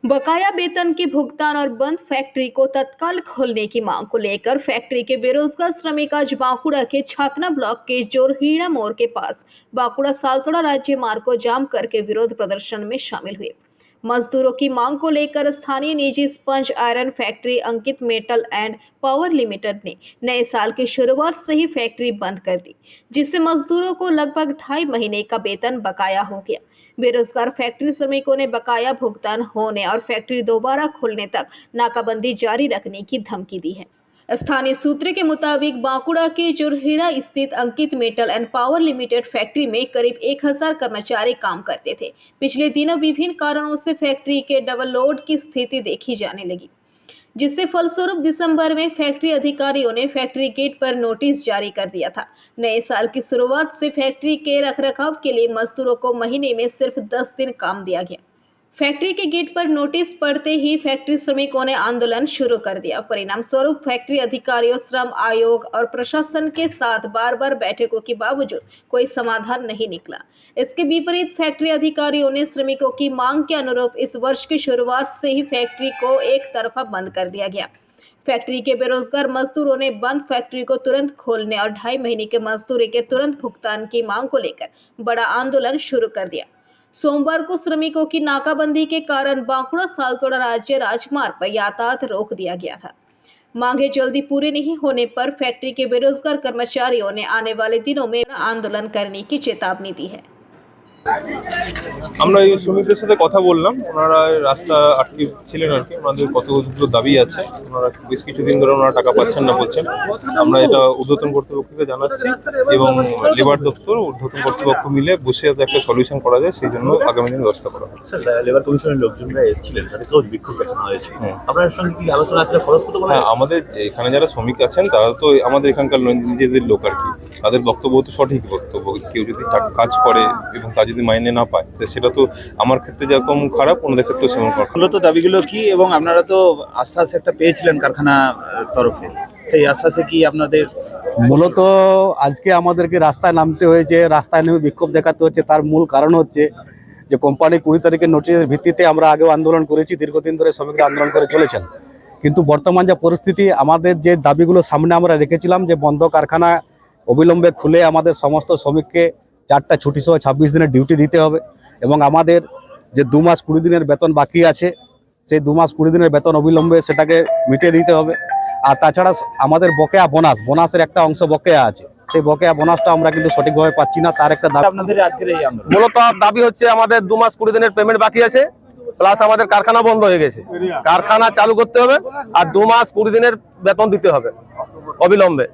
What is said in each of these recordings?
बकाया वेतन के भुगतान और बंद फैक्ट्री को तत्काल खोलने की मांग को लेकर फैक्ट्री के बेरोजगार श्रमिक आज बांकुड़ा के छातना ब्लॉक के जोरहीड़ा मोड़ के पास बांकुड़ा सालतोड़ा राज्य मार्ग को जाम करके विरोध प्रदर्शन में शामिल हुए। मजदूरों की मांग को लेकर स्थानीय निजी sponge iron factory Ankit metal and power limited ने नए साल की शुरुआत से ही फैक्ट्री बंद कर दी, जिससे मजदूरों को लगभग 2.5 महीने का वेतन बकाया हो गया। बेरोजगार फैक्ट्री श्रमिकों ने बकाया भुगतान होने और फैक्ट्री दोबारा खुलने तक नाकाबंदी जारी रखने की धमकी दी है। स्थानीय सूत्र के मुताबिक बांकुड़ा के जोरहीड़ा स्थित Ankit metal and power limited factory में करीब 1000 कर्मचारी काम करते थे। पिछले दिनों विभिन्न कारणों से फैक्ट्री के डबल लोड की स्थिति देखी जाने लगी, जिससे फलस्वरूप दिसंबर में फैक्ट्री अधिकारियों ने फैक्ट्री गेट पर नोटिस जारी कर दिया था। नए साल की शुरुआत से फैक्ट्री के रखरखाव के लिए मजदूरों को महीने में सिर्फ 10 दिन काम दिया गया। फैक्ट्री के गेट पर नोटिस पड़ते ही फैक्ट्री श्रमिकों ने आंदोलन शुरू कर दिया। परिणाम स्वरूप फैक्ट्री अधिकारियों, श्रम आयोग और प्रशासन के साथ बार बार बैठकों के बावजूद कोई समाधान नहीं निकला। इसके विपरीत फैक्ट्री अधिकारियों ने श्रमिकों की मांग के अनुरूप इस वर्ष की शुरुआत से ही फैक्ट्री को एक तरफा बंद कर दिया गया। फैक्ट्री के बेरोजगार मजदूरों ने बंद फैक्ट्री को तुरंत खोलने और 2.5 महीने के मजदूरी के तुरंत भुगतान की मांग को लेकर बड़ा आंदोलन शुरू कर दिया। सोमवार को श्रमिकों की नाकाबंदी के कारण बांकुड़ा सालतोड़ा राज्य राजमार्ग पर यातायात रोक दिया गया था। मांगे जल्दी पूरी नहीं होने पर फैक्ट्री के बेरोजगार कर्मचारियों ने आने वाले दिनों में आंदोलन करने की चेतावनी दी है। আমরা এই শ্রমিকদের সাথে কথা বললাম, ওনারা রাস্তা আটকে ছিলেন আর কি। ওনাদের কতগুলো দাবি আছে, ওনারা বেশ কিছুদিন ধরে ওনারা টাকা পাচ্ছেন না বলছেন। আমরা এটা ঊর্ধ্বতন কর্তৃপক্ষকে জানাচ্ছি এবং লেবার দপ্তর ঊর্ধ্বতন কর্তৃপক্ষ মিলে বসে যাতে একটা সলিউশন করা যায়, সেই জন্য আগামী দিনে ব্যবস্থা করা হবে। লেবার কমিশনের লোকজনরা এসেছিলেন, তাদেরকেও বিক্ষোভ দেখানো হয়েছে। আপনার সঙ্গে কি আলোচনা আছে ফলপ্রসূ? হ্যাঁ, আমাদের এখানে যারা শ্রমিক আছেন তারা তো আমাদের এখানকার নিজেদের লোক আর কি। তাদের বক্তব্য তো সঠিক বক্তব্য। কেউ যদি কাজ করে এবং তা যদি মাইনে না পায়, সেটা তো আমার ক্ষেত্রে যেরকম খারাপ, ওনাদের ক্ষেত্রেও সেরকম খারাপ। মূলত দাবিগুলো কি, এবং আপনারা তো আশ্বাস একটা পেয়েছিলেন কারখানা তরফে, সেই আশ্বাসে কি আপনাদের? মূলত আজকে আমাদেরকে রাস্তায় নামতে হয়েছে, রাস্তায় নেমে বিক্ষোভ দেখাতে হচ্ছে। তার মূল কারণ হচ্ছে যে কোম্পানি 20 তারিখের নোটিশের ভিত্তিতে আমরা আগেও আন্দোলন করেছি, দীর্ঘদিন ধরে শ্রমিকরা আন্দোলন করে চলেছেন। কিন্তু বর্তমান যে পরিস্থিতি, আমাদের যে দাবিগুলো সামনে আমরা রেখেছিলাম যে বন্ধ কারখানা অবিলম্বে খুলে আমাদের সমস্ত শ্রমিককে 4টা ছুটি সহ 26 দিনের ডিউটি দিতে হবে, এবং আমাদের যে 2 মাস 20 দিনের বেতন বাকি আছে, সেই 2 মাস 20 দিনের বেতন অবিলম্বে সেটাকে মিটিয়ে দিতে হবে। আর তাছাড়া আমাদের বকেয়া বোনাসের একটা অংশ বকেয়া আছে, সেই বকেয়া বোনাসটা আমরা কিন্তু সঠিকভাবে পাচ্ছি না। তার একটা দাবি আপনাদের আজকের এই আন্দোলন। মূলত দাবি হচ্ছে আমাদের 2 মাস 20 দিনের পেমেন্ট বাকি আছে, প্লাস আমাদের কারখানা বন্ধ হয়ে গেছে, কারখানা চালু করতে হবে আর 2 মাস 20 দিনের বেতন দিতে হবে অবিলম্বে।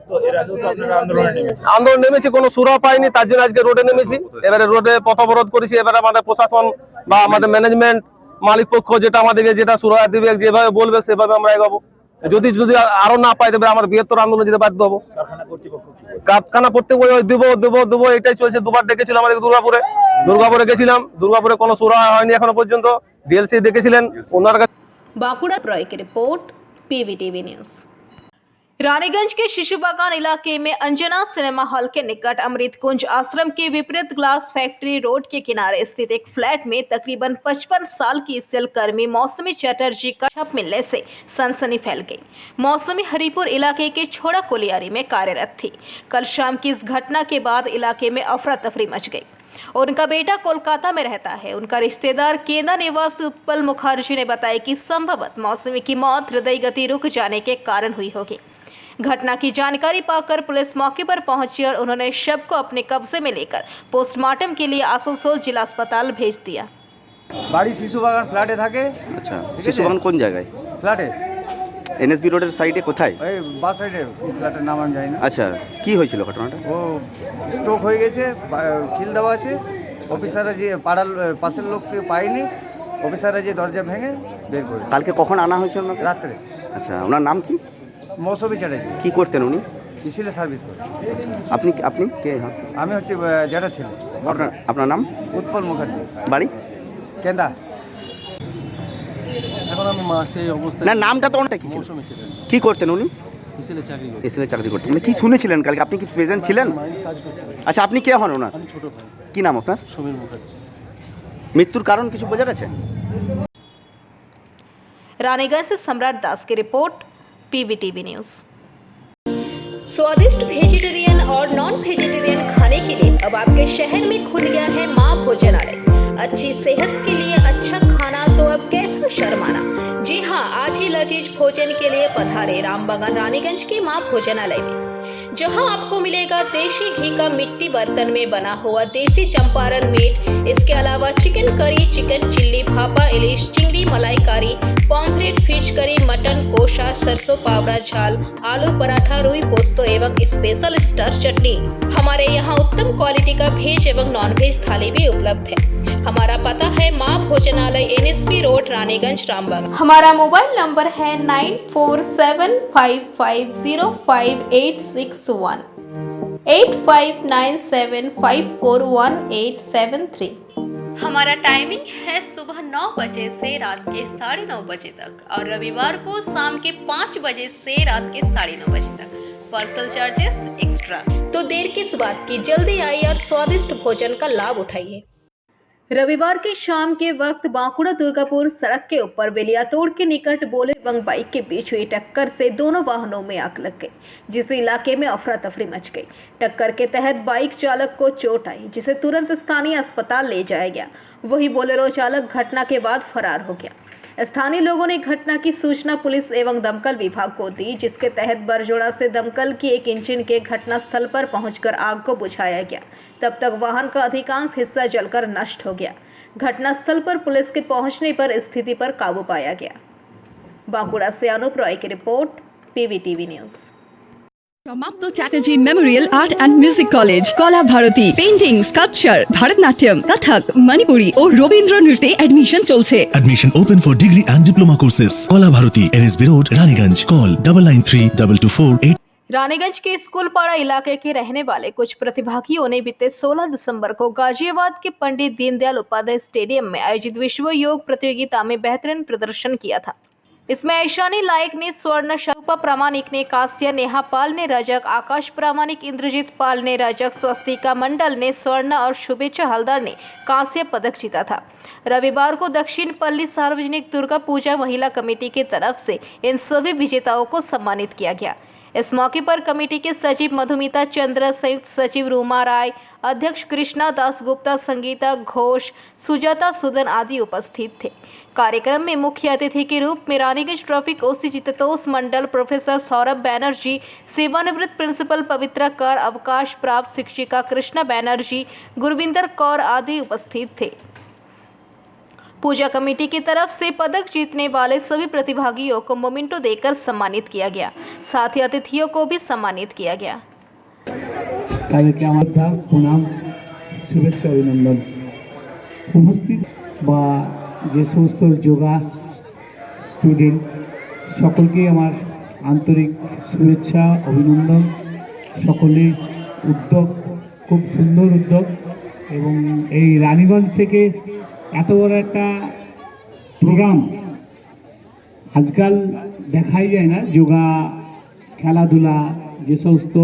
আন্দোলন নেমেছি, কোনো সুরা পাইনি, তার জন্য আজকে রোডে নেমেছি। এবারে রোডে পথ অবরোধ করেছি। এবারে আমাদের প্রশাসন বা আমাদের ম্যানেজমেন্ট, মালিক পক্ষ যেটা আমাদেরকে যেটা সুরা দিবে, যেভাবে বলবে সেভাবে আমরা এগোবো। যদি আরো না পাই তবে আমাদের বৃহত্তর আন্দোলন যেতে বাধ্য হবো। কারখানা করতে দেবো এটাই চলছে। 2বার ডেকেছিলাম আমাদের দুর্গাপুরে গেছিলাম, দুর্গাপুরে কোনো সুরা হয়নি এখনো পর্যন্ত। ডিএলসি দেখেছিলেন ওনার কাছে। बांकुड़ा ब्यूरो की रिपोर्ट, पीवीटीवी न्यूज। रानीगंज के शिशु बागान इलाके में अंजना सिनेमा हॉल के निकट अमृत कुंज आश्रम के विपरीत ग्लास फैक्ट्री रोड के किनारे स्थित एक फ्लैट में तकरीबन 55 साल की सेलकर्मी मौसमी चटर्जी का शव मिलने से सनसनी फैल गई। मौसमी हरिपुर इलाके के छोड़ा कोलियारी में कार्यरत थी। कल शाम की इस घटना के बाद इलाके में अफरा तफरी मच गई। उनका बेटा कोलकाता में रहता है। उनका रिश्तेदार केंदा निवासी उत्पल मुखर्जी ने बताया कि संभवतः मौसमी की मौत हृदय गति रुक जाने के कारण हुई होगी। घटना की जानकारी पाकर पुलिस मौके पर पहुंची और उन्होंने शव को अपने कब्जे में लेकर पोस्टमार्टम के लिए आसनसोल जिला अस्पताल भेज दिया। বাড়ি শিশু বাগান ফ্ল্যাটে থাকে। আচ্ছা, শিশু বাগান কোন জায়গায়? ফ্ল্যাটে এনএসবি রোডের সাইডে কোথায়? এই বাস সাইডে, ফ্ল্যাটের নাম আমি জানি না। আচ্ছা, কি হয়েছিল ঘটনাটা? ও স্ট্রোক হয়ে গেছে, খিল দেওয়া আছে। অফিসাররা যে পাড়ার পাশের লোককে পায়নি, অফিসাররা যে দরজা ভেঙে বের করেছে। কালকে কখন আনা হয়েছে আপনাকে? রাত্রে। আচ্ছা, ওনার নাম কি? মৌসুমী চ্যাটার্জি। কি করতেন উনি? ইসিলে সার্ভিস করে। আপনি আপনি কে? আমি হচ্ছে জ্যাঠা ছেলে। আপনার নাম? উৎপল মুখার্জি। বাড়ি? কেন্দা। এখন আমি মাসে অবস্থা না, নামটা তো অনেকটা কি ছিল? কি করতেন উনি? এসএলএ চাকরি করতেন। মানে কি শুনেছিলেন কালকে? আপনি কি প্রেজেন্ট ছিলেন? আচ্ছা, আপনি কে হন ওনার? আমি ছোট ভাই। কি নাম আপনার? সমীর মুখার্জি। মৃত্যুর কারণ কিছু বোঝা গেছে? रानीगंज से सम्राट दास की रिपोर्ट, PVTV न्यूज़। स्वादिष्ट वेजिटेरियन और नॉन वेजिटेरियन खाने के लिए अब आपके शहर में खुल गया है माँ भोजनालय। अच्छी सेहत के लिए अच्छा खाना तो अब कैसा शर्माना। जी हाँ, आज ही लजीज भोजन के लिए पधारे रामबागान रानीगंज के माँ भोजनालय में, जहां आपको मिलेगा देशी घी का मिट्टी बर्तन में बना हुआ देसी चंपारण मीट। इसके अलावा chicken curry, chicken chilli, bhapa ilish, chingri malaikari, pomfret, fish curry, mutton kosha, सरसों पावड़ा झाल, आलू पराठा, रुई पोस्तो एवं स्पेशल स्टार चटनी। हमारे यहाँ उत्तम क्वालिटी का वेज एवं नॉन वेज थाली भी उपलब्ध है। हमारा पता है माँ भोजनालय, NSP रोड, रानीगंज, रामबाग। हमारा मोबाइल नंबर है 9475505861, 8597541873। हमारा टाइमिंग है सुबह 9 बजे से रात के 9:30 बजे तक और रविवार को शाम के 5 बजे से रात के 9:30 बजे तक। Parcel charges extra. तो देर किस बात की, जल्दी आइए और स्वादिष्ट भोजन का लाभ उठाइए। रविवार की शाम के वक्त बांकुड़ा दुर्गापुर सड़क के ऊपर बेलियातोड़ के निकट बोलेरो एवं बाइक के बीच हुई टक्कर से दोनों वाहनों में आग लग गई, जिससे इलाके में अफरा तफरी मच गई। टक्कर के तहत बाइक चालक को चोट आई, जिसे तुरंत स्थानीय अस्पताल ले जाया गया। वहीं बोलेरो चालक घटना के बाद फरार हो गया। स्थानीय लोगों ने घटना की सूचना पुलिस एवं दमकल विभाग को दी, जिसके तहत बरजोड़ा से दमकल की एक इंजन के घटनास्थल पर पहुंचकर आग को बुझाया गया। तब तक वाहन का अधिकांश हिस्सा जलकर नष्ट हो गया। घटनास्थल पर पुलिस के पहुंचने पर स्थिति पर काबू पाया गया। बांकुड़ा से अनूप रॉय की रिपोर्ट, PVTV न्यूज़। समाप्त Chatterjee memorial art and music college, Kala Bharati, painting, sculpture, Bharatanatyam, Kathak, Manipuri ও রবীন্দ্র নৃত্যে এডমিশন চলছে। Admission open for degree and diploma courses. Kala Bharati, NSB Road, Raniganj. Call 993224. Raniganj के स्कूलपाड़ा इलाके के रहने वाले कुछ प्रतिभागियों ने बीते 16 दिसंबर को गाजियाबाद के पंडित दीनदयाल उपाध्याय स्टेडियम में आयोजित विश्व योग प्रतियोगिता में बेहतरीन प्रदर्शन किया था। इसमें ऐशानी लायक ने स्वर्ण, शरूपा प्रामाणिक ने कांस्य, नेहा पाल ने रजक, आकाश प्रामाणिक, इंद्रजीत पाल ने रजक, स्वस्तिका मंडल ने स्वर्ण और शुभेच्छा हलदर ने कांस्य पदक जीता था। रविवार को दक्षिण पल्ली सार्वजनिक दुर्गा पूजा महिला कमेटी की तरफ से इन सभी विजेताओं को सम्मानित किया गया। इस मौके पर कमेटी के सचिव मधुमिता चंद्र, संयुक्त सचिव रूमा राय, अध्यक्ष कृष्णा दास गुप्ता, संगीता घोष, सुजाता सुदन आदि उपस्थित थे। कार्यक्रम में मुख्य अतिथि के रूप में रानीगंज ट्रैफिक OC जितोष मंडल, प्रोफेसर सौरभ बैनर्जी, सेवानिवृत्त प्रिंसिपल पवित्रा कर, अवकाश प्राप्त शिक्षिका कृष्णा बैनर्जी, गुरविंदर कौर आदि उपस्थित थे। पूजा कमेटी की तरफ से पदक जीतने वाले सभी प्रतिभागियों को मोमेंटो देकर सम्मानित किया गया। साथ ही अतिथियों को भी सम्मानित किया गया। তাদেরকে আমার প্রণাম, শুভেচ্ছা, অভিনন্দন। উপস্থিত বা যে সমস্ত যোগা স্টুডেন্ট সকলকেই আমার আন্তরিক শুভেচ্ছা, অভিনন্দন। সকলের উদ্যোগ খুব সুন্দর উদ্যোগ এবং এই রানীগঞ্জ থেকে এত বড় একটা প্রোগ্রাম আজকাল দেখাই যায় না। যোগা, খেলাধুলা যে সমস্ত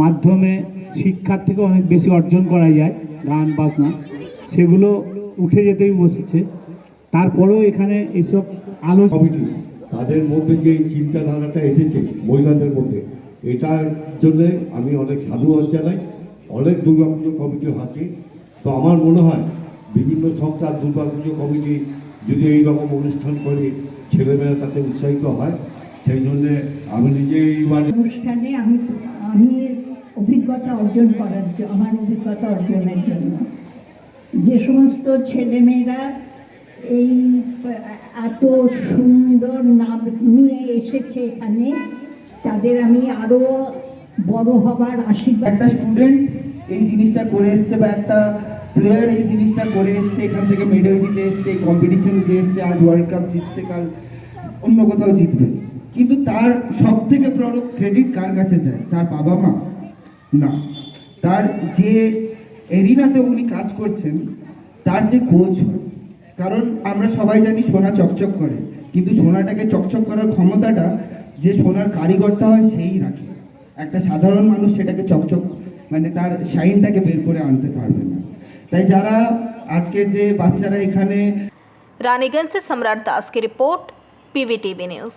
মাধ্যমে শিক্ষার থেকে অনেক বেশি অর্জন করা যায়, গান বাজনা, সেগুলো উঠে যেতেই বসেছে। তারপরেও এখানে এইসব কমিটি তাদের মধ্যে যে চিন্তাধারাটা এসেছে মহিলাদের মধ্যে, এটার জন্য আমি অনেক সাধুবাদ জানাই। অনেক দুর্গাপুজো কমিটি আছে, তো আমার মনে হয় বিভিন্ন সংস্থার দুর্গাপুজো কমিটি যদি এইরকম অনুষ্ঠান করে ছেলেমেয়েরা তাতে উৎসাহিত হয়, সেই জন্যে আমি নিজেই অনুষ্ঠানে আমি অভিজ্ঞতা অর্জন করার জন্য, আমার অভিজ্ঞতা অর্জনের জন্য যে সমস্ত ছেলেমেয়েরা এই এত সুন্দর নাম নিয়ে এসেছে এখানে, তাদের আমি আরও বড় হবার আশীর্বাদ। একটা স্টুডেন্ট এই জিনিসটা করে এসছে বা একটা প্লেয়ার এই জিনিসটা করে এসছে, এখান থেকে মেডেল জিতে এসছে, কম্পিটিশন জিতে এসছে, আজ ওয়ার্ল্ড কাপ জিতছে, কাল অন্য কোথাও জিতবে। কিন্তু তার সব থেকে বড় ক্রেডিট কার কাছে যায়? তার বাবা মা না, তার যে এরিনাতে উনি কাজ করছেন তার যে কোচ। কারণ আমরা সবাই জানি সোনা চকচক করে, কিন্তু সোনাটাকে চকচক করার ক্ষমতাটা যে সোনার কারিগরটা হয় সেই রাখে। একটা সাধারণ মানুষ সেটাকে চকচক মানে তার শাইনটাকে বের করে আনতে পারবে না। তাই যারা আজকে যে বাচ্চারা এখানে। रानीगंज से सम्राट दास की रिपोर्ट, पीवीटीवी न्यूज।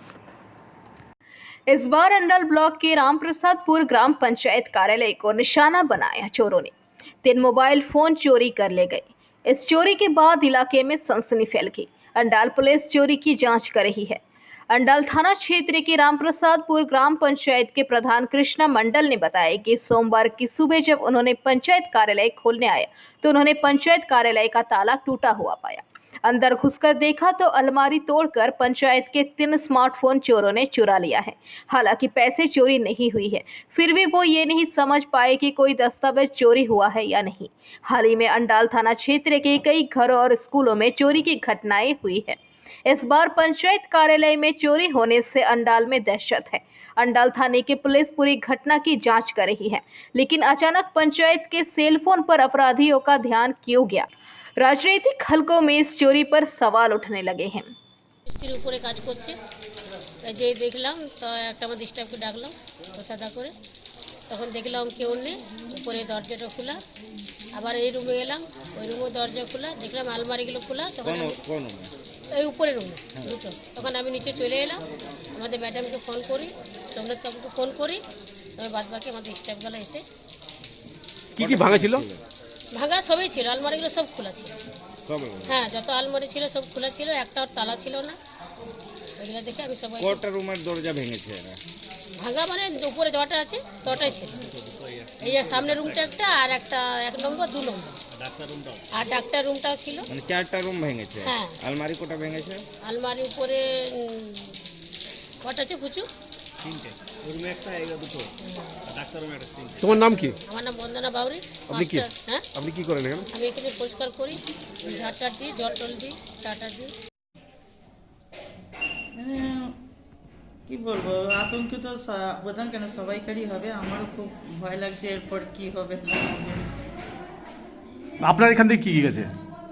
इस बार अंडल ब्लॉक के रामप्रसादपुर ग्राम पंचायत कार्यालय को निशाना बनाया चोरों ने। 3 मोबाइल फोन चोरी कर ले गए। इस चोरी के बाद इलाके में सनसनी फैल गई। अंडाल पुलिस चोरी की जांच कर रही है। अंडाल थाना क्षेत्र के रामप्रसादपुर ग्राम पंचायत के प्रधान कृष्णा मंडल ने बताया कि सोमवार की सुबह जब उन्होंने पंचायत कार्यालय खोलने आया तो उन्होंने पंचायत कार्यालय का ताला टूटा हुआ पाया। अंदर घुसकर देखा तो अलमारी तोड़कर पंचायत के 3 स्मार्टफोन चोरों ने चुरा लिया है। हालांकि पैसे चोरी नहीं हुई है, फिर भी वो ये नहीं समझ पाए कि कोई दस्तावेज चोरी हुआ है या नहीं। हाल ही में अंडाल थाना क्षेत्र के कई घरों और स्कूलों में चोरी की घटनाएं हुई है। इस बार पंचायत कार्यालय में चोरी होने से अंडाल में दहशत है। अंडाल थाने की पुलिस पूरी घटना की जांच कर रही है, लेकिन अचानक पंचायत के सेलफोन पर अपराधियों का ध्यान क्यों गया? राजनीतिक हलकों में इस चोरी पर सवाल उठने लगे हैं। মিস্ত্রির উপরে কাজ করছে, যে দেখলাম তো একটা আমার ডিস্টার্বকে ডাকলাম সাদা করে, তখন দেখলাম কেউ নেই, উপরে দরজাটা খোলা। আবার এই রুমে এলাম, ওই রুমে দরজা খোলা, দেখলাম আলমারিগুলো খোলা। তখন এই উপরে রুমে দুটো, তখন আমি নিচে চলে এলাম, আমাদের ম্যাডামকে ফোন করি, তখন কাকুকে ফোন করি, তবে বাদ বাকি আমাদের স্টাফগুলো এসে কি ভাঙা ছিল? ভাঙা সবই ছিল, আলমারিগুলো সব খোলা ছিল। হ্যাঁ, যত আলমারি ছিল সব খোলা ছিল, একটা তালা ছিল না। ওইগুলো দেখে আমি সবাই কয়টা রুমের দরজা ভেঙেছে? ভাঙা মানে উপরে যটা আছে তটাই ছিল। এই যে সামনের রুমটা একটা, আর একটা 1 নম্বর 2 নম্বর, আর ডাক্তার রুমটাও ছিল। মানে 4টা রুম ভেঙেছে। হ্যাঁ। আলমারি কোটা ভেঙেছে? আলমারি উপরে কটা আছে ফুচু? 3টে। রুমে একটা, এই দুটো। ডাক্তার রুমে একটা। তোমার নাম কি? আমার নাম বন্দনা বাউরি। আপনি কি? হ্যাঁ, আপনি কি করেন এখানে? আমি এখানে পরিষ্কার করি, ঝাড়টা দিই, জল টল দিই, চাটা দিই। কি বলবো, আতঙ্ক তো প্রধান কেন সবাইকারই হবে, আমারও খুব ভয় লাগছে এরপর কি হবে না হবে। আপনার এখান থেকে কি গেছে?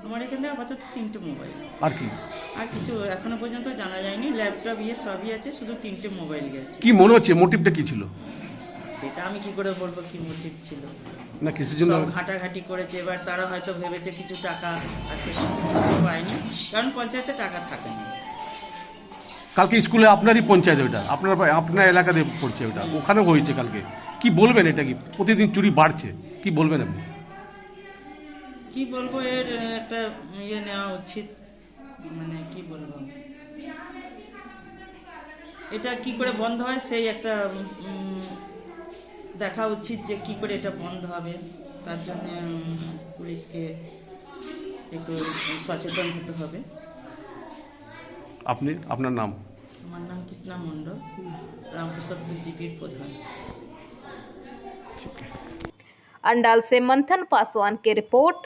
আমার এখানে আপাতত 3টে মোবাইল, আর কি? আর কিছু এখনো পর্যন্ত জানা যায়নি। ল্যাপটপ সবই আছে, শুধু 3টে মোবাইল গেছে। কি মনে হচ্ছে মোটিভটা কি ছিল? সেটা আমি কি করে বলবো কি মোটিভ ছিল। না কিসের জন্য? সব ঘাটাঘাটি করেছে, এবার তারা হয়তো ভেবেছে কিছু টাকা আছে, কিছু পায়নি, কারণ পঞ্চায়েতে টাকা থাকে না। কালকে স্কুলে আপনারই পঞ্চায়েত, ওইটা আপনার এলাকাতে পড়ছে, ওটা ওখানেও হয়েছে কালকে। কি বলবেন, এটা কি প্রতিদিন চুরি বাড়ছে, কি বলবেন আপনি? কি বলবো, এর একটা ইয়ে নেওয়া উচিত, মানে কি বলবো, এটা কি করে বন্ধ হয় সেই একটা দেখা উচিত যে কি করে এটা বন্ধ হবে। তার জন্য পুলিশকে একটু সচেতন হতে হবে। আপনার নাম? আমার নাম কৃষ্ণা মণ্ডল, रामप्रसादपुर जीपी प्रधान। अंडाल से मंथन पासवान की रिपोर्ट,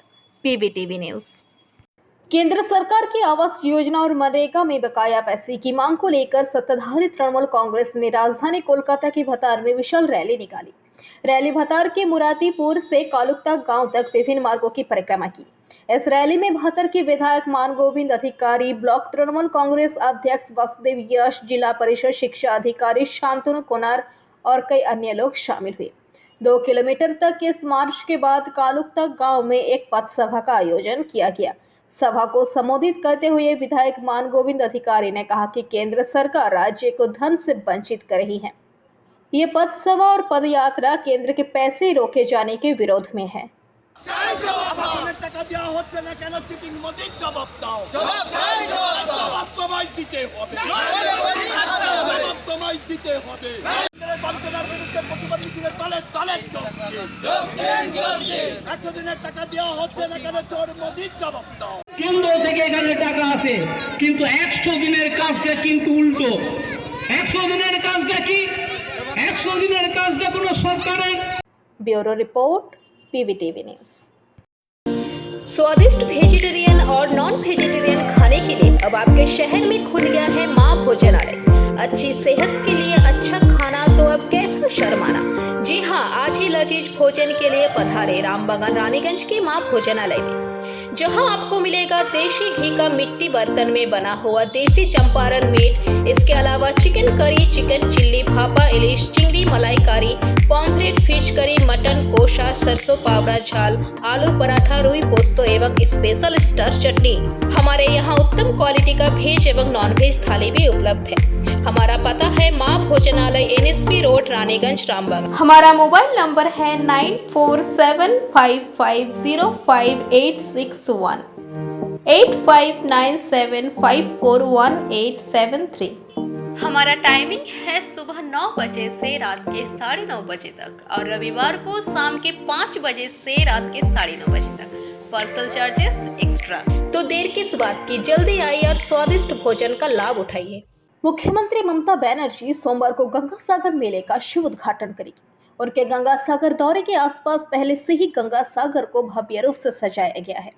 पीवीटीवी न्यूज। केंद्र सरकार की आवास योजना और मनरेगा में बकाया पैसे की मांग को लेकर सत्ताधारी तृणमूल कांग्रेस ने राजधानी कोलकाता के भतार में विशाल रैली निकाली। रैली भतार के मुरादीपुर से कालुकता गांव तक विभिन्न मार्गों की परिक्रमा की। इस रैली में भतार के विधायक मान गोविंद अधिकारी, ब्लॉक तृणमूल कांग्रेस अध्यक्ष वासुदेव यश, जिला परिषद शिक्षा अधिकारी शांतनु कोनार और कई अन्य लोग शामिल हुए। 2 किलोमीटर तक इस मार्च के बाद कालुकता गांव में एक पथ सभा का आयोजन किया गया। सभा को संबोधित करते हुए विधायक मान गोविंद अधिकारी ने कहा कि केंद्र सरकार राज्य को धन से वंचित कर रही है। ये पथ सभा और पदयात्रा केंद्र के पैसे रोके जाने के विरोध में है। কেন্দ্র থেকে এখানে টাকা আসে, কিন্তু 100 দিনের কাজটা কিন্তু উল্টো। 100 দিনের কাজটা কি? 100 দিনের কাজটা কোনো সরকারের। Bureau report, PVTV news. स्वादिष्ट वेजिटेरियन और नॉन वेजिटेरियन खाने के लिए अब आपके शहर में खुल गया है मां भोजनालय। अच्छी सेहत के लिए अच्छा खाना तो अब कैसा शर्माना। जी हां, आज ही लजीज भोजन के लिए पधारे रामबगन रानीगंज के मां भोजनालय में। जहां आपको मिलेगा देसी घी का मिट्टी बर्तन में बना हुआ देसी चंपारण मीट। इसके अलावा chicken curry, chicken chilli, bhapa ilish, chingri malaikari, pomfret, fish curry, mutton kosha, सरसों पावड़ा झाल, आलू पराठा, रुई पोस्तो एवं स्पेशल स्टार चटनी। हमारे यहाँ उत्तम क्वालिटी का वेज एवं नॉन वेज थाली भी उपलब्ध है। हमारा पता है माँ भोजनालय, NSP रोड, रानीगंज, रामबाग। हमारा मोबाइल नंबर है 9475505861, 8597541873। हमारा टाइमिंग है सुबह 9 बजे से रात के 9:30 बजे तक और रविवार को शाम के 5 बजे से रात के 9:30 बजे तक। Parcel charges extra. तो देर किस बात की, जल्दी आइए और स्वादिष्ट भोजन का लाभ उठाइए। मुख्यमंत्री ममता बनर्जी सोमवार को गंगा सागर मेले का शुभ उद्घाटन करेगी। उनके गंगा सागर दौरे के आसपास पहले से ही गंगा सागर को भव्य रूप से सजाया गया है।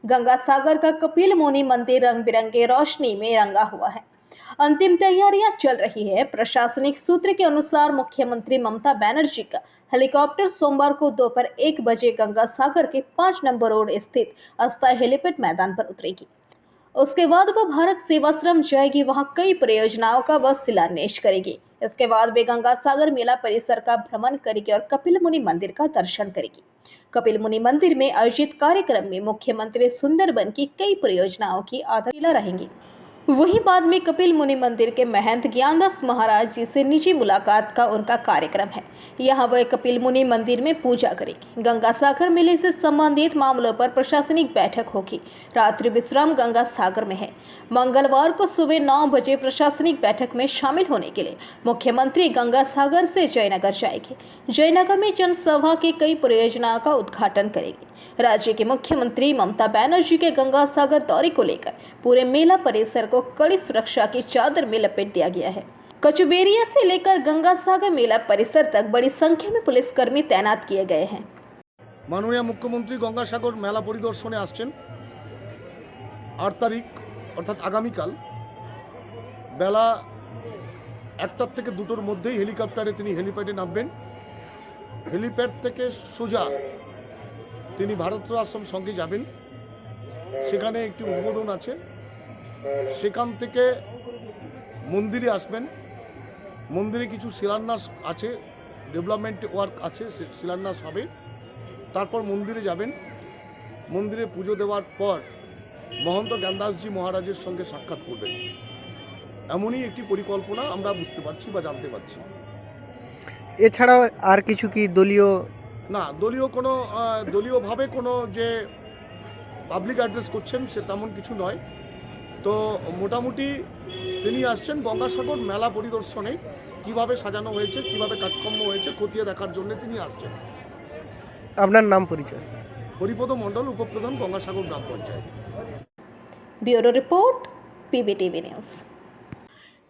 गंगा सागर का कपिल मुनि मंदिर रंग बिरंगे रोशनी में रंगा हुआ है। अंतिम तैयारियां चल रही है। प्रशासनिक सूत्र के अनुसार मुख्यमंत्री ममता बनर्जी का हेलीकॉप्टर सोमवार को दोपहर 1 बजे गंगा सागर के 5 नंबर रोड स्थित अस्थायी हेलीपैड मैदान पर उतरेगी। उसके बाद वह भारत सेवाश्रम जाएगी। वहां कई परियोजनाओं का वह शिलान्यास करेगी। इसके बाद वे गंगा सागर मेला परिसर का भ्रमण करेगी और कपिल मुनि मंदिर का दर्शन करेगी। कपिल मुनि मंदिर में आयोजित कार्यक्रम में मुख्यमंत्री सुंदरबन की कई परियोजनाओं की आधारशिला रहेंगी। वहीं बाद में कपिल मुनि मंदिर के महंत ज्ञानदास महाराज जी से निजी मुलाकात का उनका कार्यक्रम है। यहां वह कपिल मुनि मंदिर में पूजा करेगी। गंगा सागर मेले से संबंधित मामलों पर प्रशासनिक बैठक होगी। रात्रि विश्राम गंगा सागर में है। मंगलवार को सुबह 9 बजे प्रशासनिक बैठक में शामिल होने के लिए मुख्यमंत्री गंगा सागर से जयनगर जाएगी। जयनगर में जनसभा के कई परियोजनाओं का उद्घाटन करेगी। राज्य के मुख्यमंत्री ममता बनर्जी के गंगा सागर दौरे को लेकर पूरे मेला परिसर को कड़ी सुरक्षा की चादर में लपेट दिया गया है। कचुबेरिया से लेकर गंगा सागर मेला परिसर तक बड़ी संख्या में पुलिसकर्मी तैनात किए गए हैं। माननीय मुख्यमंत्री गंगा सागर मेला परिदर्शने आसছেন 8 तारीख अर्थात आगामीकाल बेला 1টা থেকে 2টোর মধ্যেই হেলিকপ্টারে তিনি হেলিপ্যাডে নামবেন। হেলিপ্যাড থেকে সোজা তিনি ভারত আশ্রম সঙ্গে যাবেন। সেখানে একটি উদ্বোধন আছে। সেখান থেকে মন্দিরে আসবেন। মন্দিরে কিছু শিলান্যাস আছে, ডেভেলপমেন্ট ওয়ার্ক আছে, শিলান্যাস হবে। তারপর মন্দিরে যাবেন। মন্দিরে পুজো দেওয়ার পর মহন্ত জ্ঞানদাসজি মহারাজের সঙ্গে সাক্ষাৎ করবেন। এমনই একটি পরিকল্পনা আমরা বুঝতে পারছি বা জানতে পারছি। এছাড়াও আর কিছু কি দলীয় না, দলীয়ভাবে কোনো যে পাবলিক অ্যাড্রেস করছেন সে তেমন কিছু নয়। তো মোটামুটি তিনি আসছেন গঙ্গাসাগর মেলা পরিদর্শনে, কিভাবে সাজানো হয়েছে, কিভাবে কাজকর্ম হয়েছে খতিয়ে দেখার জন্য তিনি আসছেন। আপনার নাম পরিচয়? হরিপদ মণ্ডল, উপপ্রধান গঙ্গাসাগর গ্রাম panchayat. Bureau report, PBTV news.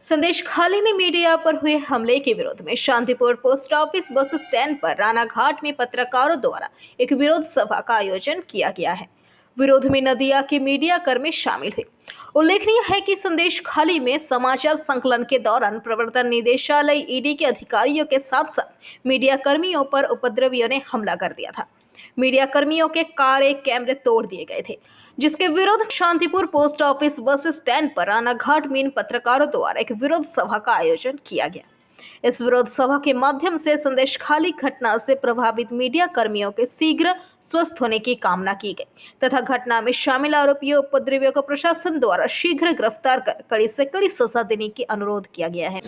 संदेश खाली में मीडिया पर हुए हमले के विरोध में Shantipur post office bus stand पर रानाघाट में पत्रकारों द्वारा एक विरोध सभा का आयोजन किया गया है। विरोध में नदिया के मीडिया कर्मी शामिल हुए। उल्लेखनीय है कि संदेश खाली में समाचार संकलन के दौरान प्रवर्तन निदेशालय ED के अधिकारियों के साथ साथ मीडिया कर्मियों पर उपद्रवियों ने हमला कर दिया था। मीडिया कर्मियों के कार कैमरे तोड़ दिए गए थे, जिसके विरोध Shantipur post office bus stand पर रानाघाट में पत्रकारों द्वारा एक विरोध सभा का आयोजन किया गया। इस विरोध सभा के माध्यम से संदेश खाली घटना से प्रभावित मीडिया कर्मियों के शीघ्र स्वस्थ होने की कामना की गई तथा घटना में शामिल आरोपियों उपद्रवियों को प्रशासन द्वारा शीघ्र गिरफ्तार कर कड़ी से कड़ी सजा देने की अनुरोध किया गया है।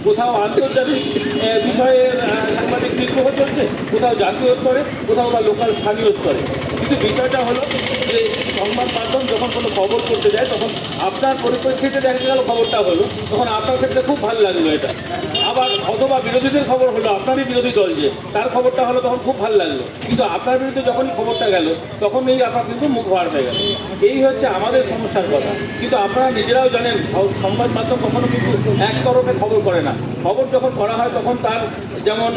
কোথাও আন্তর্জাতিক বিষয়ে সাংবাদিক বিদ্রোহ চলছে, কোথাও জাতীয় স্তরে, কোথাও বা লোকাল স্থানীয় স্তরে। কিন্তু বিষয়টা হলো যে সংবাদ মাধ্যম যখন কোনো খবর করতে যায় তখন আপনার পরিপ্রেক্ষিতে দেখা গেল খবরটা হলো, তখন আপনার ক্ষেত্রে খুব ভালো লাগলো এটা। আবার অথবা বিরোধীদের খবর হলো, আপনারই বিরোধী দল যে তার খবরটা হলো তখন খুব ভালো লাগলো, কিন্তু আপনার বিরুদ্ধে যখনই খবরটা গেল তখন এই আপনার কিন্তু মুখ ভার হয়ে গেল। এই হচ্ছে আমাদের সমস্যার কথা। কিন্তু আপনারা নিজেরাও জানেন সংবাদ মাধ্যম কখনো কিন্তু একতরফে খবর করে না। খবর যখন করা হয় তখন তার যেমন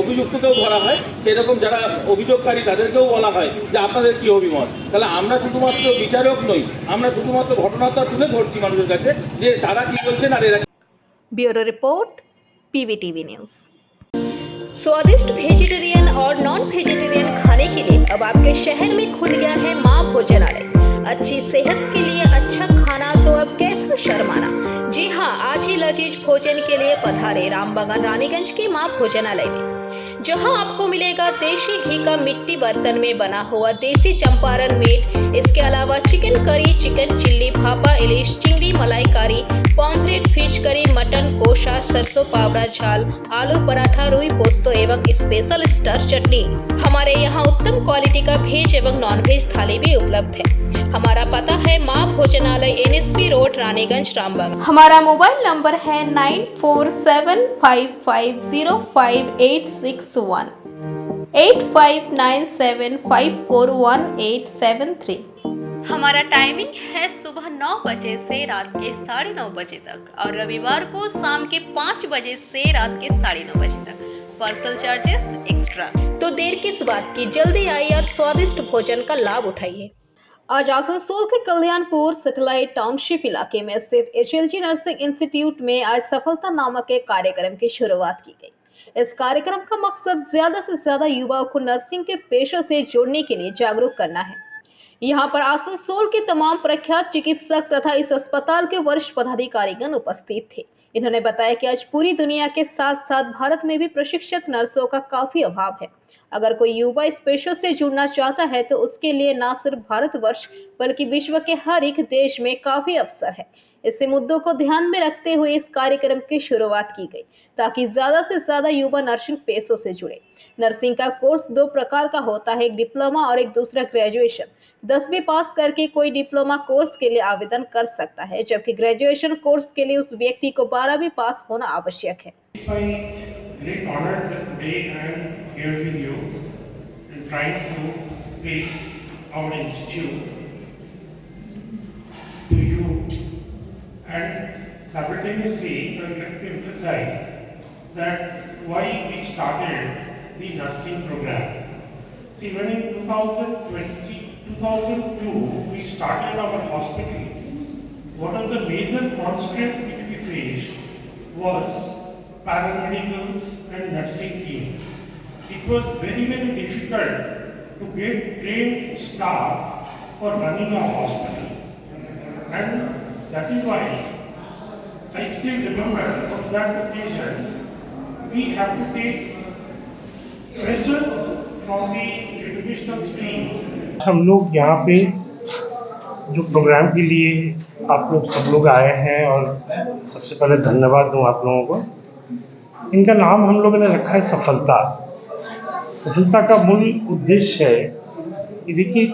অভিযুক্তকেও ধরা হয়, সেরকম যারা অভিযোগকারী তাদেরকেও বলা হয় যে আপনাদের কি অভিমত। তাহলে আমরা শুধুমাত্র বিচারক নই, আমরা শুধুমাত্র ঘটনাটা তুলে ধরছি মানুষের কাছে যে তারা কি বলছেন আর এরা। Bureau report, PBTV news. स्वादिष्ट वेजिटेरियन और नॉन वेजिटेरियन खाने के लिए अब आपके शहर में खुल गया है माँ भोजनालय। अच्छी सेहत के लिए अच्छा खाना तो अब कैसा शर्माना। जी हाँ, आज ही लजीज भोजन के लिए पधारे रामबागान रानीगंज के माँ भोजनालय में, जहां आपको मिलेगा देशी घी का मिट्टी बर्तन में बना हुआ देसी चंपारण मीट। इसके अलावा chicken curry, chicken chilli, bhapa ilish, chingri malaikari, pomfret, fish curry, mutton kosha, सरसों पावड़ा झाल, आलू पराठा, रुई पोस्तो एवं स्पेशल स्टार चटनी। हमारे यहाँ उत्तम क्वालिटी का वेज एवं नॉन वेज थाली भी उपलब्ध है। हमारा पता है माँ भोजनालय, NSP रोड, रानीगंज, रामबाग। हमारा मोबाइल नंबर है 9475505861, 8597541873। हमारा टाइमिंग है सुबह 9 बजे से रात के 9:30 बजे तक और रविवार को शाम के 5 बजे से रात के 9:30 बजे तक। Parcel charges extra. तो देर किस बात की, जल्दी आइए और स्वादिष्ट भोजन का लाभ उठाइए। आज आसनसोल के कल्याणपुर सैटेलाइट टाउनशिप इलाके में स्थित HLG नर्सिंग इंस्टीट्यूट में आज सफलता नामक एक कार्यक्रम की शुरुआत की गई। इस कार्यक्रम का मकसद ज्यादा से ज्यादा युवाओं को नर्सिंग के पेशों से जोड़ने के लिए जागरूक करना है। यहाँ पर आसनसोल के तमाम प्रख्यात चिकित्सक तथा इस अस्पताल के वरिष्ठ पदाधिकारीगण उपस्थित थे। इन्होंने बताया कि आज पूरी दुनिया के साथ साथ भारत में भी प्रशिक्षित नर्सों का काफी अभाव है। अगर कोई युवा इस पेशे से जुड़ना चाहता है तो उसके लिए न सिर्फ भारतवर्ष बल्कि विश्व के हर एक देश में काफी अवसर है। इसी मुद्दों को ध्यान में रखते हुए इस कार्यक्रम की शुरुआत की गई ताकि ज्यादा से ज्यादा युवा नर्सिंग पेशों से जुड़े। नर्सिंग का कोर्स 2 प्रकार का होता है, एक डिप्लोमा और एक दूसरा ग्रेजुएशन। 10वीं पास करके कोई डिप्लोमा कोर्स के लिए आवेदन कर सकता है, जबकि ग्रेजुएशन कोर्स के लिए उस व्यक्ति को 12वीं पास होना आवश्यक है। Great honor that today I am here with you and trying to place our institute to you, and simultaneously I would like to emphasize that why we started the nursing program. See, when in 2002 we started our hospital, one of the major constraints which we faced was paramedicals and nursing team. It was very, very difficult to get trained staff for running a hospital. And that is why I still remember on that occasion, we have to take pressures from the educational stream. हम लोग यहाँ पे जो programme के लिए आप लोग सब लोग आए हैं, और सबसे पहले धन्यवाद दूँ आप लोगों को। इनका नाम हम लोगों ने रखा है सफलता। सफलता का मूल उद्देश्य है कि देखिए,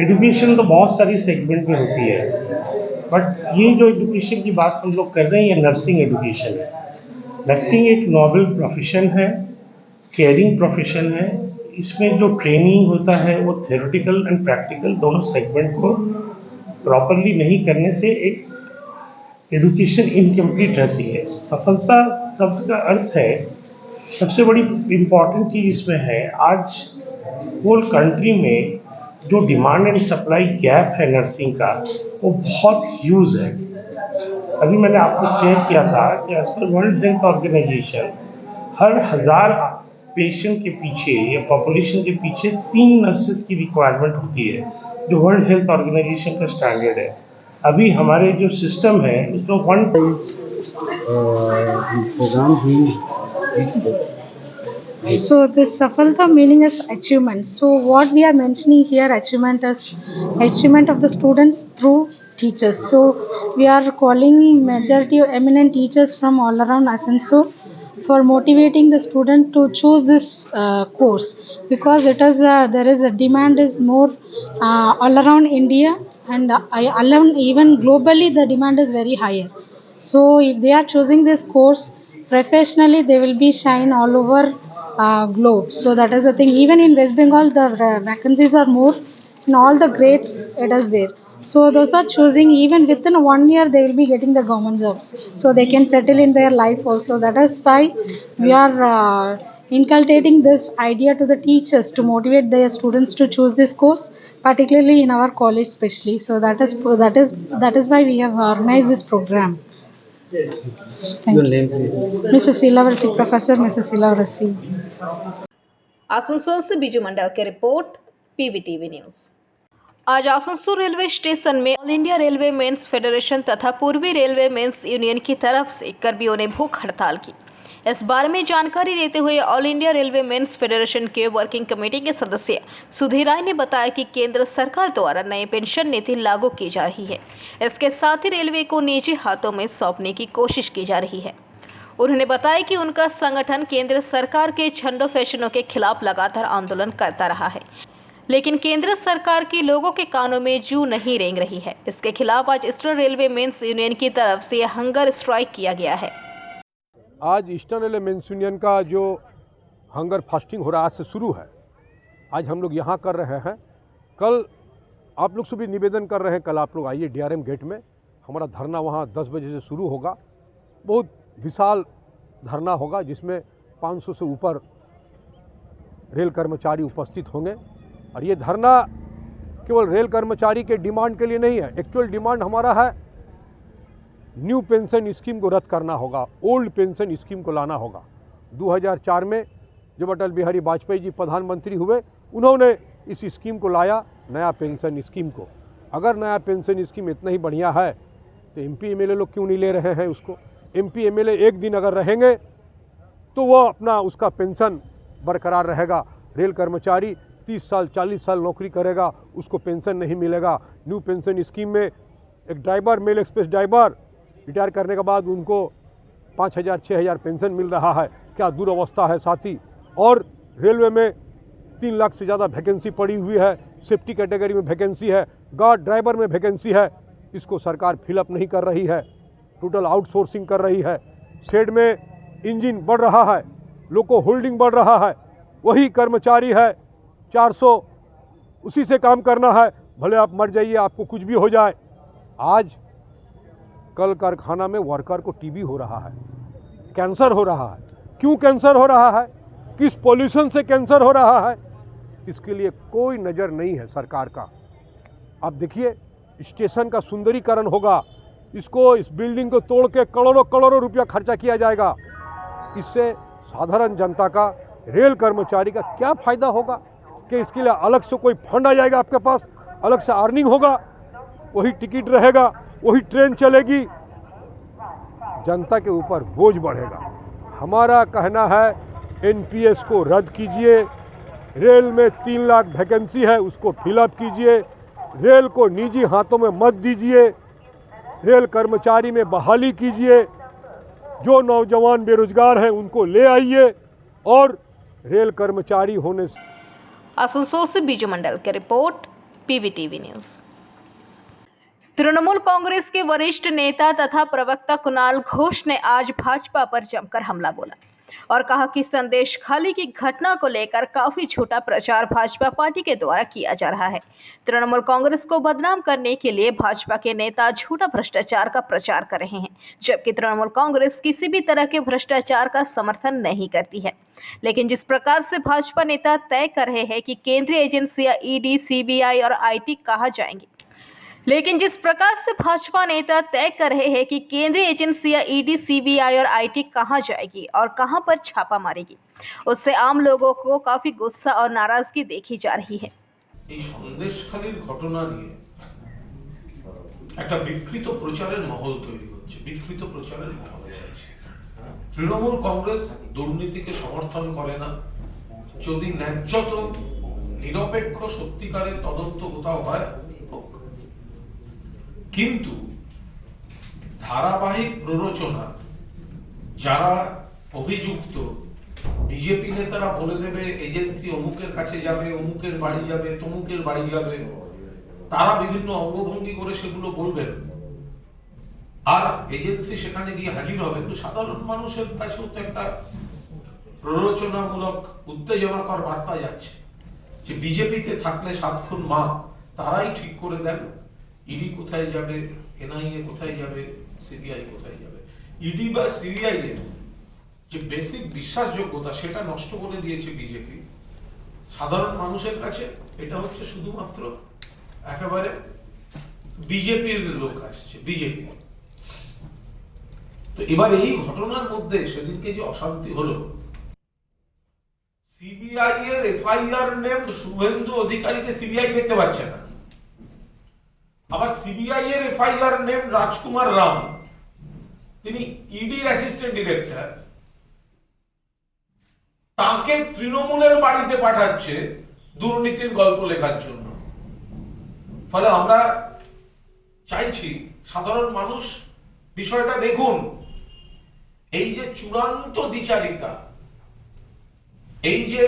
एजुकेशन तो बहुत सारी सेगमेंट में होती है, बट ये जो एजुकेशन की बात हम लोग कर रहे हैं ये नर्सिंग एजुकेशन है। नर्सिंग एक नोबल प्रोफेशन है, केयरिंग प्रोफेशन है। इसमें जो ट्रेनिंग होता है वो थ्योरेटिकल एंड प्रैक्टिकल दोनों सेगमेंट को प्रॉपरली नहीं करने से एक एजुकेशन इनकम्प्लीट रहती है। सफलता शब्द का अर्थ है, सबसे बड़ी इम्पॉर्टेंट चीज़ इसमें है, आज होल कंट्री में जो डिमांड एंड सप्लाई गैप है नर्सिंग का वो बहुत ह्यूज है। अभी मैंने आपको शेयर किया था कि as per World Health Organization हर 1000 पेशेंट के पीछे या पॉपुलेशन के पीछे 3 नर्सेस की रिक्वायरमेंट होती है, जो वर्ल्ड हेल्थ ऑर्गेनाइजेशन का स्टैंडर्ड है। अभी हमारे जो सिस्टम है उसमें प्रोग्राम भी। So this Safalta meaning is achievement. So what we are mentioning here, achievement is achievement of the students through teachers. So we are calling majority of eminent teachers from all around Asansol for motivating the student to choose this course, because it is there is a demand is more all around India, and even globally the demand is very higher. So if they are choosing this course professionally, they will be shine all over globe. So that is the thing. Even in West Bengal the vacancies are more, in all the grades it is there. So those are choosing, even within 1 year they will be getting the government jobs, so they can settle in their life also. That is why we are inculcating this idea to the teachers to motivate their students to choose this course, particularly in our college especially. So that is why we have organized this program. Thank you. Mrs. Ilavarasi, Professor Mrs. Ilavarasi. Asansol से बीजू मंडल की report, PVTV news. आज Asansol railway station में all India railway men's federation तथा पूर्वी railway mains union की तरफ से कर्मियों ने भूख हड़ताल की। इस बारे में जानकारी देते हुए all India railway men's federation के वर्किंग कमेटी के सदस्य सुधीर राय ने बताया कि केंद्र सरकार द्वारा नई पेंशन नीति लागू की जा रही है। इसके साथ ही रेलवे को निजी हाथों में सौंपने की कोशिश की जा रही है। उन्होंने बताया कि उनका संगठन केंद्र सरकार के झंडों फैशनों के खिलाफ लगातार आंदोलन करता रहा है, लेकिन केंद्र सरकार की लोगों के कानों में जू नहीं रेंग रही है। इसके खिलाफ आज ईस्टर्न रेलवे मेंस यूनियन की तरफ से हंगर स्ट्राइक किया गया है। आज ईस्टर्न रेलवे मेंस यूनियन का जो हंगर फास्टिंग हो रहा है आज से शुरू है। आज हम लोग यहाँ कर रहे हैं। कल आप लोग से भी निवेदन कर रहे हैं, कल आप लोग आइए DRM गेट में, हमारा धरना वहाँ 10 बजे से शुरू होगा। बहुत विशाल धरना होगा जिसमें 500 से ऊपर रेल कर्मचारी उपस्थित होंगे। और ये धरना केवल रेल कर्मचारी के डिमांड के लिए नहीं है। एक्चुअल डिमांड हमारा है न्यू पेंशन स्कीम को रद्द करना होगा, ओल्ड पेंशन स्कीम को लाना होगा। 2004 में जब अटल बिहारी वाजपेयी जी प्रधानमंत्री हुए, उन्होंने इस स्कीम को लाया, नया पेंशन स्कीम को। अगर नया पेंशन स्कीम इतना ही बढ़िया है तो MP MLA लोग क्यों नहीं ले रहे हैं उसको? MP MLA एक दिन अगर रहेंगे तो वो अपना उसका पेंशन बरकरार रहेगा। रेल कर्मचारी 30 साल 40 साल नौकरी करेगा, उसको पेंशन नहीं मिलेगा। न्यू पेंशन स्कीम में एक driver, mail express driver retire करने के बाद उनको 5,000 6,000 पेंशन मिल रहा है। क्या दुर्वस्था है साथी। और रेलवे में 3 लाख से ज़्यादा वैकेंसी पड़ी हुई है। सेफ्टी कैटेगरी में वैकेंसी है, गार्ड ड्राइवर में वैकेंसी है, इसको सरकार फिलअप नहीं कर रही है, टोटल आउटसोर्सिंग कर रही है। शेड में इंजन बढ़ रहा है, लोको होल्डिंग बढ़ रहा है, वही कर्मचारी है 400, उसी से काम करना है, भले आप मर जाइए, आपको कुछ भी हो जाए। आज कल कारखाना में वर्कर को TB हो रहा है, कैंसर हो रहा है। क्यों कैंसर हो रहा है? किस पॉल्यूशन से कैंसर हो रहा है? इसके लिए कोई नज़र नहीं है सरकार का। आप देखिए, स्टेशन का सुंदरीकरण होगा, इसको, इस बिल्डिंग को तोड़ के करोड़ों करोड़ों रुपया खर्चा किया जाएगा। इससे साधारण जनता का, रेल कर्मचारी का क्या फ़ायदा होगा? कि इसके लिए अलग से कोई फंड आ जाएगा आपके पास, अलग से अर्निंग होगा, वही टिकट रहेगा, वही ट्रेन चलेगी, जनता के ऊपर बोझ बढ़ेगा। हमारा कहना है NPS को रद्द कीजिए, रेल में 3 लाख वैकेंसी है उसको फिलअप कीजिए, रेल को निजी हाथों में मत दीजिए, रेल कर्मचारी में बहाली कीजिए, जो नौजवान बेरोजगार हैं उनको ले आइए और रेल कर्मचारी होने से। आसनसोल से बीजू मंडल की report, PVTV news. Trinamool Congress के वरिष्ठ नेता तथा प्रवक्ता कुणाल घोष ने आज भाजपा पर जमकर हमला बोला और कहा कि संदेश खाली की घटना को लेकर काफी झूठा प्रचार भाजपा पार्टी के द्वारा किया जा रहा है। तृणमूल कांग्रेस को बदनाम करने के लिए भाजपा के नेता झूठा भ्रष्टाचार का प्रचार कर रहे हैं, जबकि तृणमूल कांग्रेस किसी भी तरह के भ्रष्टाचार का समर्थन नहीं करती है। लेकिन जिस प्रकार से भाजपा नेता तय कर रहे हैं कि केंद्रीय एजेंसियां ED, CBI और IT कहाँ जाएंगी, लेकिन जिस प्रकार से भाजपा नेता तय कर रहे हैं कि केंद्रीय एजेंसियां ED, CBI और IT कहां जाएगी और कहां पर छापा मारेगी, उससे आम लोगों को काफी गुस्सा और नाराजगी देखी जा रही है। এই সন্দেশখালীর ঘটনা নিয়ে একটা বিকৃত প্রচারের মহল তৈরি হচ্ছে, বিকৃত প্রচারের মহল হচ্ছে। তৃণমূল কংগ্রেস দুর্নীতিকে সমর্থন করে না। যদি ন্যায্যত নিরপেক্ষ সত্যিকারের তদন্ত কোথাও হয়, কিন্তু ধারাবাহিক প্ররোচনা, যারা অভিযুক্ত, বিজেপি নেতারা বলে দেবে এজেন্সি অমুকের কাছে যাবে, অমুকের বাড়ি যাবে, তমুকের বাড়ি যাবে, তারা বিভিন্ন অঙ্গভঙ্গি করে সেগুলো বলবেন, আর এজেন্সি সেখানে গিয়ে হাজির হবে। তো সাধারণ মানুষের কাছেও তো একটা প্ররোচনামূলক উত্তেজনাকর বার্তা যাচ্ছে যে বিজেপিতে থাকলে 7 খুন মাপ তারাই ঠিক করে দেন ইডি কোথায় যাবে, NIA কোথায় যাবে, CBI কোথায় যাবে। ইডি বা CBI এর যে বেসিক বিশ্বাসযোগ্যতা সেটা নষ্ট করে দিয়েছে বিজেপি। সাধারণ মানুষের কাছে এটা হচ্ছে শুধুমাত্র একেবারে বিজেপির লোক আসছে, বিজেপি। তো এবার এই ঘটনার মধ্যে সেদিনকে যে অশান্তি হলো, সিবিআই এর এফআইআর নেম শুভেন্দু অধিকারীকে সিবিআই দেখতে পাচ্ছে না, আবার সিবিআই এর এফআইআর নেম রাজকুমার রাম, তিনি ইডির অ্যাসিস্ট্যান্ট ডিরেক্টর, তাকে তৃণমূলের বাড়িতে পাঠাচ্ছে দুর্নীতির গল্প লেখার জন্য। ফলে আমরা চাইছি সাধারণ মানুষ বিষয়টা দেখুন, এই যে চূড়ান্ত দ্বিচারিতা, এই যে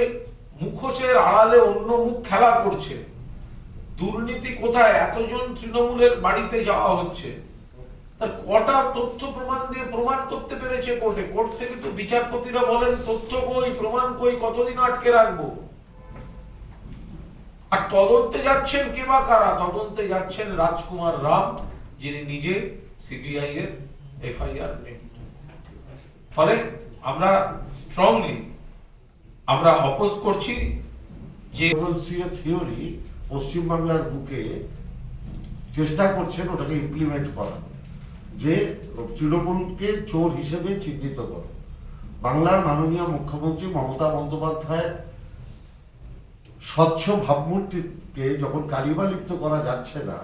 মুখোশের আড়ালে অন্য মুখ খেলা করছে, দুর্নীতি কোথায়, এতজন তৃণমূলের বাড়িতে যাওয়া হচ্ছে, তার কটা তথ্য প্রমাণ দিয়ে প্রমাণ করতে পেরেছে কোর্টে? কোর্ট থেকে তো বিচারপতিরা বলেন তথ্য কই, প্রমাণ কই, কতদিন আটকে রাখবো? আর তদন্তে যাচ্ছেন কে বা কারা? তদন্তে যাচ্ছেন রাজকুমার রাম, যিনি নিজে সিবিআই এর এফআইআর নেন। ফলে আমরা স্ট্রংলি আমরা অপোজ করছি যে থিওরি পশ্চিমবাংলার বুকে চেষ্টা করছেন ওটাকে ইমপ্লিমেন্ট করা, যে তৃণমূলকে চোর হিসেবে চিহ্নিত করে। বাংলার মাননীয় মুখ্যমন্ত্রী মমতা বন্দ্যোপাধ্যায় স্বচ্ছ ভাবমূর্তিকে যখন কালিমালিপ্ত করা যাচ্ছে না,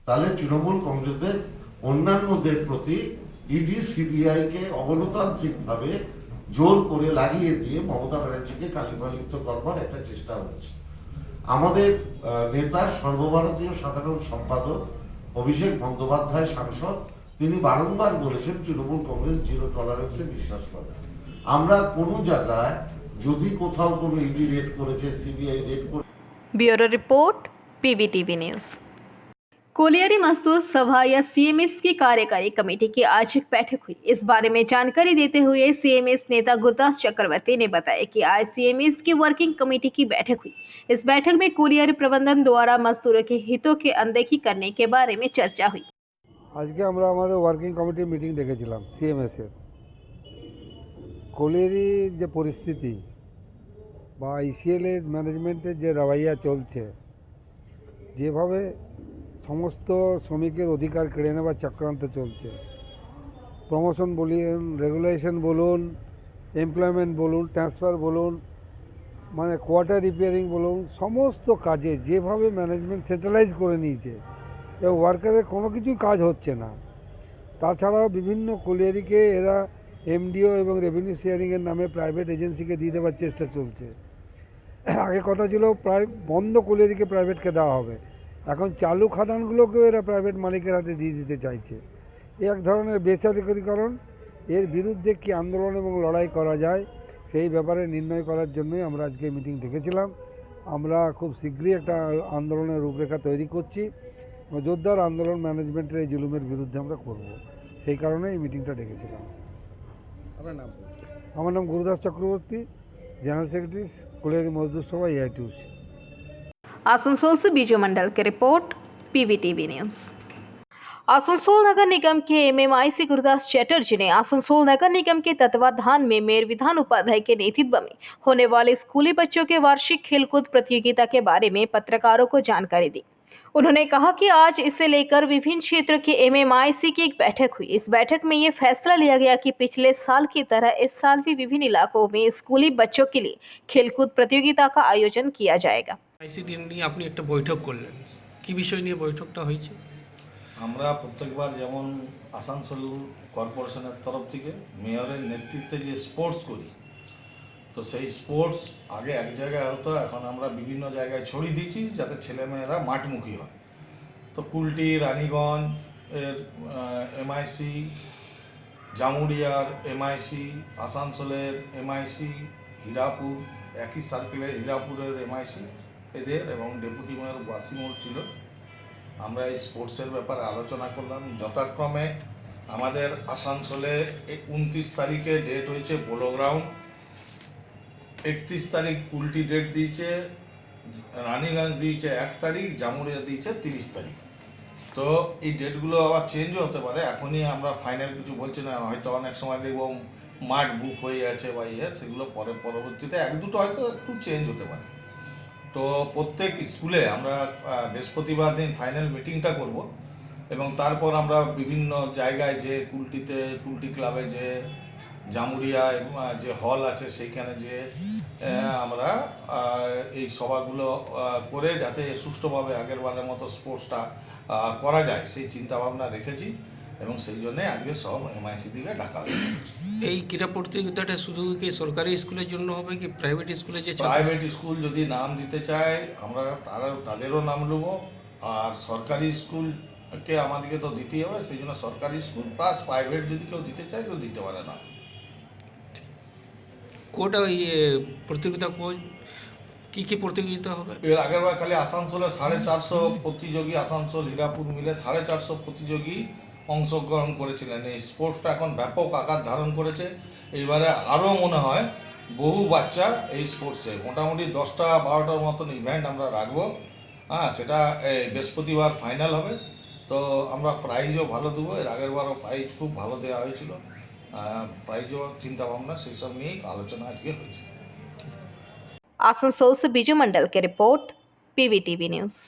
তাহলে তৃণমূল কংগ্রেসের অন্যান্যদের প্রতি ইডি সিবিআই কে অগণতান্ত্রিকভাবে জোর করে লাগিয়ে দিয়ে মমতা ব্যানার্জিকে কালিমালিপ্ত করবার একটা চেষ্টা হচ্ছে। আমাদের নেতা সর্বভারতীয় সাধারণ সম্পাদক অভিষেক বন্দ্যোপাধ্যায় সাংসদ, তিনি বারংবার বলেছেন তৃণমূল কংগ্রেস জিরো টলারেন্সে বিশ্বাস করে। আমরা কোনো জায়গায় যদি কোথাও কোনো ইডি রেড করেছে, সিবিআই রেড করে। Bureau report PVTV news. Colliery मजदूर सभा या सीएमएस की कार्यकारी कमेटी की आज एक बैठक हुई। इस बारे में जानकारी देते हुए सीएमएस नेता गुरदास चक्रवर्ती ने बताया कि आज सीएमएस की वर्किंग कमेटी की बैठक हुई। इस बैठक में कोलियारी प्रबंधन द्वारा मजदूरों के हितों की अनदेखी करने के बारे में चर्चा हुई। আজকে আমরা আমাদের ওয়ার্কিং কমিটির মিটিং ডেকেছিলাম সিএমএসের। কোলিয়ারির যে পরিস্থিতি বা ইসিএলের ম্যানেজমেন্টের যে রবৈয়া চলছে, যেভাবে সমস্ত শ্রমিকের অধিকার কেড়ে নেওয়ার চক্রান্ত চলছে, প্রমোশন বলুন, রেগুলেশন বলুন, এমপ্লয়মেন্ট বলুন, ট্রান্সফার বলুন, মানে কোয়ার্টার রিপেয়ারিং বলুন, সমস্ত কাজে যেভাবে ম্যানেজমেন্ট সেটেলাইজ করে নিয়েছে এবং ওয়ার্কারের কোনো কিছুই কাজ হচ্ছে না। তাছাড়াও বিভিন্ন কোলিয়ারিকে এরা এমডিও এবং রেভিনিউ শেয়ারিংয়ের নামে প্রাইভেট এজেন্সিকে দিয়ে দেওয়ার চেষ্টা চলছে। আগে কথা ছিল প্রায় বন্ধ কোলিয়ারিকে প্রাইভেটকে দেওয়া হবে, এখন চালু খাদানগুলোকেও এরা প্রাইভেট মালিকের হাতে দিয়ে দিতে চাইছে। এক ধরনের বেসরকারীকরণ, এর বিরুদ্ধে কি আন্দোলন এবং লড়াই করা যায় সেই ব্যাপারে নির্ণয় করার জন্যই আমরা আজকে মিটিং ডেকেছিলাম। আমরা খুব শীঘ্রই একটা আন্দোলনের রূপরেখা তৈরি করছি, জোরদার আন্দোলন ম্যানেজমেন্টের এই জুলুমের বিরুদ্ধে আমরা করব, সেই কারণে এই মিটিংটা ডেকেছিলাম। আমার নাম Gurudas Chakraborty, general secretary colliery मजदूर सभा एआईटीयूसी। आसनसोल से बीजू मंडल की रिपोर्ट पीवीटीवी न्यूज़। आसनसोल नगर निगम के एमएमआईसी गुरदास चैटर्जी ने आसनसोल नगर निगम के तत्वाधान में मेयर विधान उपाध्याय के नेतृत्व में होने वाले स्कूली बच्चों के वार्षिक खेलकूद प्रतियोगिता के बारे में पत्रकारों को जानकारी दी। उन्होंने कहा कि आज इसे लेकर विभिन्न क्षेत्र के एमएमआईसी की एक बैठक हुई। इस बैठक में ये फैसला लिया गया कि पिछले साल की तरह इस साल भी विभिन्न इलाकों में स्कूली बच्चों के लिए खेलकूद प्रतियोगिता का आयोजन किया जाएगा। আইসিটি নিয়ে আপনি একটা বৈঠক করলেন, কি বিষয় নিয়ে বৈঠকটা হয়েছে? আমরা প্রত্যেকবার যেমন আসানসোল কর্পোরেশনের তরফ থেকে মেয়রের নেতৃত্বে যে স্পোর্টস করি, তো সেই স্পোর্টস আগে এক জায়গায় হতো, এখন আমরা বিভিন্ন জায়গায় ছড়িয়ে দিচ্ছি যাতে ছেলেমেয়েরা মাঠমুখী হয়। তো কুলটি, রানীগঞ্জ এর এমআইসি, জামুরিয়ার এমআইসি, আসানসোলের এমআইসি, হীরাপুর একই সার্কেলের হীরাপুরের এমআইসি এদের এবং ডেপুটি মেয়র ওয়াসিমুল ছিল। আমরা এই স্পোর্টসের ব্যাপারে আলোচনা করলাম। যথাক্রমে আমাদের আসানসোলে 29 তারিখে ডেট হয়েছে পোলো গ্রাউন্ড, 31 তারিখ কুলটি ডেট দিয়েছে, রানীগঞ্জ দিয়েছে 1 তারিখ, জামুরিয়া দিয়েছে 30 তারিখ। তো এই ডেটগুলো আবার চেঞ্জও হতে পারে, এখনই আমরা ফাইনাল কিছু বলছি না। হয়তো অনেক সময় দেখব মাঠ বুক হয়ে আছে বা সেগুলো পরবর্তীতে 1-2টো হয়তো একটু চেঞ্জ হতে পারে। তো প্রত্যেক স্কুলে আমরা বৃহস্পতিবার দিন ফাইনাল মিটিংটা করব এবং তারপর আমরা বিভিন্ন জায়গায় যে কুলটি ক্লাবে যে জামুরিয়ায় যে হল আছে সেইখানে যে আমরা এই সভাগুলো করে যাতে সুষ্ঠুভাবে আগেরবারের মতো স্পোর্টসটা করা যায় সেই চিন্তাভাবনা রেখেছি এবং সেই জন্যে আজকে সব এমআইসি দিকে ডাকা হয়েছে। এই ক্রীড়া প্রতিযোগিতাটা শুধু কি সরকারি স্কুলের জন্য হবে কি প্রাইভেট স্কুলে যে প্রাইভেট স্কুল যদি নাম দিতে চায় আমরা তাদেরও নাম নেব, আর সরকারি স্কুলকে আমাদেরকে তো দিতেই হবে, সেই জন্য সরকারি স্কুল প্লাস প্রাইভেট যদি কেউ দিতে চায় কেউ দিতে পারে না। কোটা প্রতিযোগিতা কি প্রতিযোগিতা হবে? এর আগের বার খালি আসানসোলে 450 প্রতিযোগী, আসানসোল হীরাপুর মিলে 450 প্রতিযোগী অংশগ্রহণ করেছিলেন। এই স্পোর্টসটা এখন ব্যাপক আকার ধারণ করেছে। এইবারে আরও মনে হয় বহু বাচ্চা এই স্পোর্টসে, মোটামুটি 10-12টার মতন ইভেন্ট আমরা রাখবো। সেটা বৃহস্পতিবার ফাইনাল হবে। তো আমরা প্রাইজও ভালো দেবো, এর আগের বারও প্রাইজ খুব ভালো দেওয়া হয়েছিল। প্রাইজও চিন্তাভাবনা সেই সব নিয়েই আলোচনা আজকে হয়েছে। आसनसोल से बीजू मंडल की रिपोर्ट, PVTV न्यूज़।